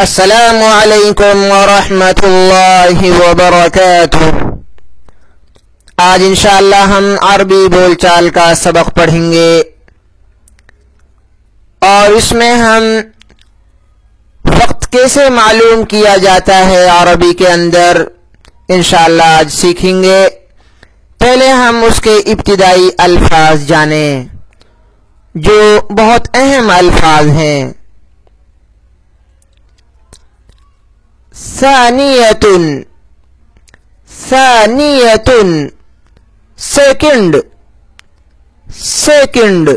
السلام علیکم ورحمۃ اللہ وبرکاتہ۔ آج انشاءاللہ ہم عربی بول چال کا سبق پڑھیں گے اور اس میں ہم وقت کیسے معلوم کیا جاتا ہے عربی کے اندر انشاءاللہ آج سیکھیں گے۔ پہلے ہم اس کے ابتدائی الفاظ جانیں جو بہت اہم الفاظ ہیں۔ ثانیۃ، ثانیۃ سیکنڈ، سیکنڈ،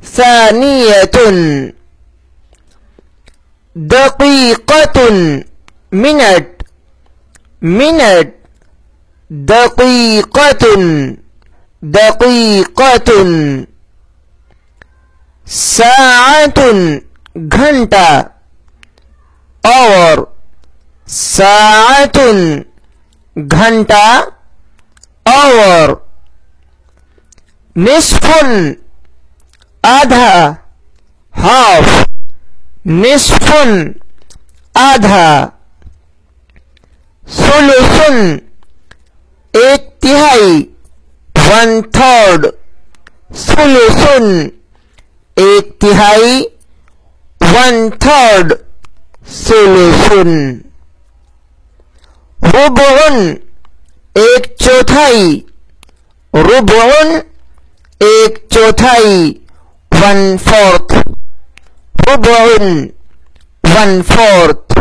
ثانیۃ۔ دقیقۃ منٹ، منٹ، دقیقۃ، دقیقۃ۔ ساعۃ گھنٹہ، اور ساعۃ گھنٹہ، اور نصف آدھا، ہاف، نصف آدھا۔ ثلث ایک تہائی، ون تھرڈ، ثلث ایک تہائی، ون تھرڈ، ثلث۔ ربع ایک چوتھائی، ربع ایک چوتھائی، ون فورتھ، ربع ون فورتھ۔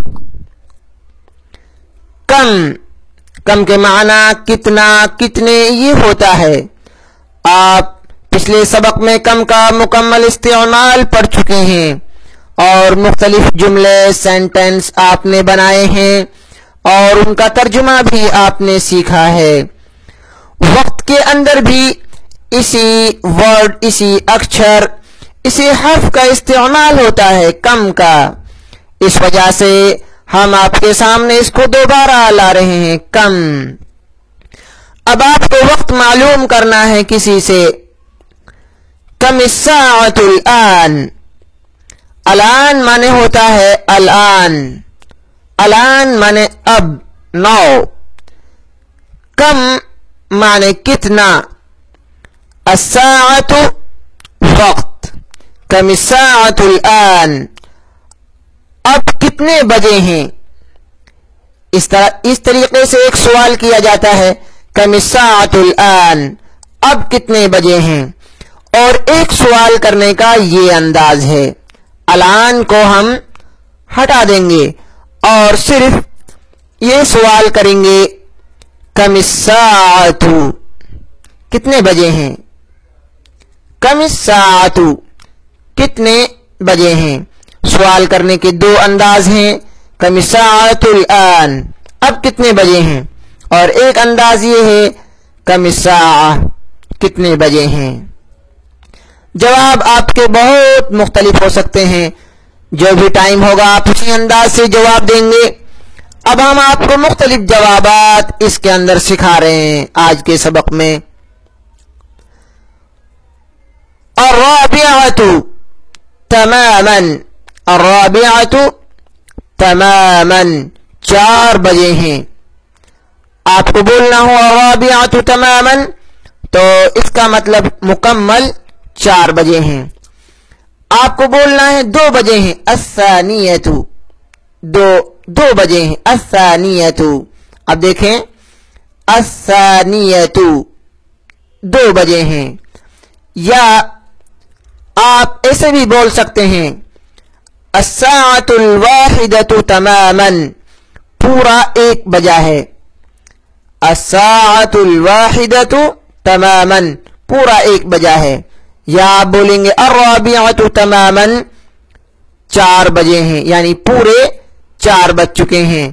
کم، کم کے معنی کتنا، کتنے یہ ہوتا ہے۔ آپ پچھلے سبق میں کم کا مکمل استعمال پڑھ چکے ہیں اور مختلف جملے سینٹنس آپ نے بنائے ہیں اور ان کا ترجمہ بھی آپ نے سیکھا ہے۔ وقت کے اندر بھی اسی ورڈ، اسی اکچھر، اسی حرف کا استعمال ہوتا ہے، کم کا۔ اس وجہ سے ہم آپ کے سامنے اس کو دوبارہ لا رہے ہیں، کم۔ اب آپ کو وقت معلوم کرنا ہے کسی سے۔ کم الساعۃ الآن، الآن مانے ہوتا ہے الآن، الآن مانے اب، نو۔ کم مانے کتنا، الساعۃ وقت، کم الساعۃ الآن، اب کتنے بجے ہیں۔ اس طریقے سے ایک سوال کیا جاتا ہے، کم الساعۃ الآن، اب کتنے بجے ہیں۔ اور ایک سوال کرنے کا یہ انداز ہے، الآن کو ہم ہٹا دیں گے اور صرف یہ سوال کریں گے، کم الساعۃ، کتنے بجے ہیں، کم الساعۃ، کتنے بجے ہیں۔ سوال کرنے کے دو انداز ہیں، کم الساعۃ الآن، اب کتنے بجے ہیں، اور ایک انداز یہ ہے، کم الساعہ، کتنے بجے ہیں۔ جواب آپ کے بہت مختلف ہو سکتے ہیں، جو بھی ٹائم ہوگا آپ اسی انداز سے جواب دیں گے۔ اب ہم آپ کو مختلف جوابات اس کے اندر سکھا رہے ہیں آج کے سبق میں۔ الرابعۃ تماما، الرابعۃ تماما، 4 بجے ہیں۔ آپ کو بولنا ہو الرابعۃ تماما تو اس کا مطلب مکمل 4 بجے ہیں۔ آپ کو بولنا ہے 2 بجے ہیں، الثانیۃ، دو بجے ہیں، الثانیۃ۔ اب دیکھیں، الثانیۃ 2 بجے ہیں۔ یا آپ ایسے بھی بول سکتے ہیں، الساعۃ الواحدۃ تماما، پورا 1 بجا ہے، الساعۃ الواحدۃ تماما، پورا 1 بجا ہے۔ یا آپ بولیں گے الرابعۃ تماما، 4 بجے ہیں، یعنی پورے 4 بج چکے ہیں۔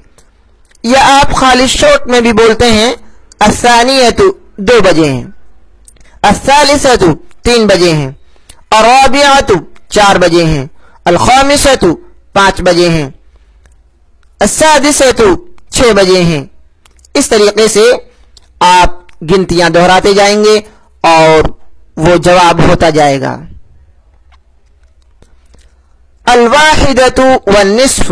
یا آپ خالی شارٹ میں بھی بولتے ہیں، الثانیۃ 2 بجے ہیں، الثالثۃ 3 بجے ہیں، الرابعۃ 4 بجے ہیں، الخامسۃ 5 بجے ہیں، السادسۃ 6 بجے ہیں۔ اس طریقے سے آپ گنتیاں دہراتے جائیں گے اور وہ جواب ہوتا جائے گا۔ الواحدۃ والنصف،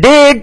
1:30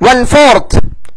1/4,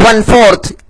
1/4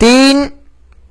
3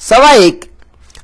1.25,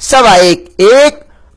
1.25, 1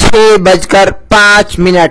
6:05।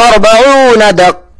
40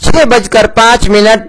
6:05,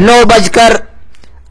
9:00,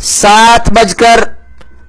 7:00,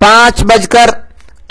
5:00,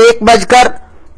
1:00,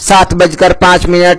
7:05,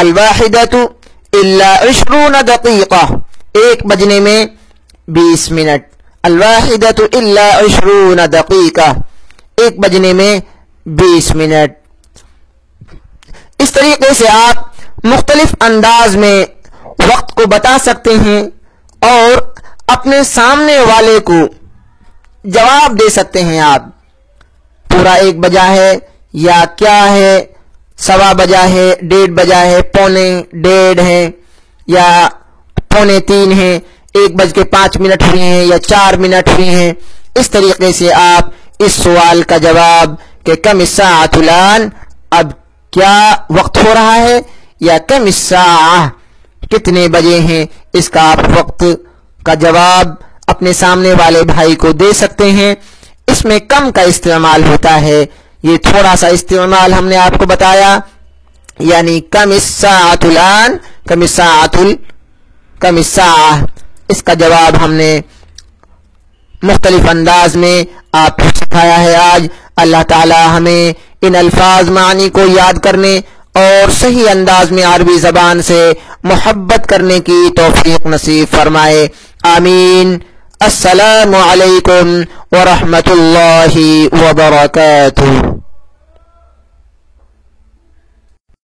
الواحدۃ الا 20 دقیقہ، 1 بجنے میں 20 منٹ. الواحدۃ الا 20 دقیقہ، 1 بجنے میں 20 منٹ. اس طریقے سے آپ مختلف انداز میں وقت کو بتا سکتے ہیں اور اپنے سامنے والے کو جواب دے سکتے ہیں. آپ پورا 1 بجا ہے یا کیا ہے، 1:15 بجا ہے، 1:30 بجا ہے، 2:45 ہے یا 2:45 ہے، 1:05 ہوئے ہیں یا 4 منٹ ہوئے ہیں. اس طریقے سے آپ اس سوال کا جواب کہ کم الساعۃ الآن، اب کیا وقت ہو رہا ہے، یا کم الساعہ کتنے بجے ہیں، اس کا آپ وقت کا جواب اپنے سامنے والے بھائی کو دے سکتے ہیں. اس میں کم کا استعمال ہوتا ہے، یہ تھوڑا سا استعمال ہم نے آپ کو بتایا، یعنی کم الساعۃ الآن، کم الساعہ، اس کا جواب ہم نے مختلف انداز میں آپ کو سکھایا ہے. آج اللہ تعالی ہمیں ان الفاظ معنی کو یاد کرنے اور صحیح انداز میں عربی زبان سے محبت کرنے کی توفیق نصیب فرمائے. آمین. السلام علیکم ورحمۃ اللہ وبرکاتہ.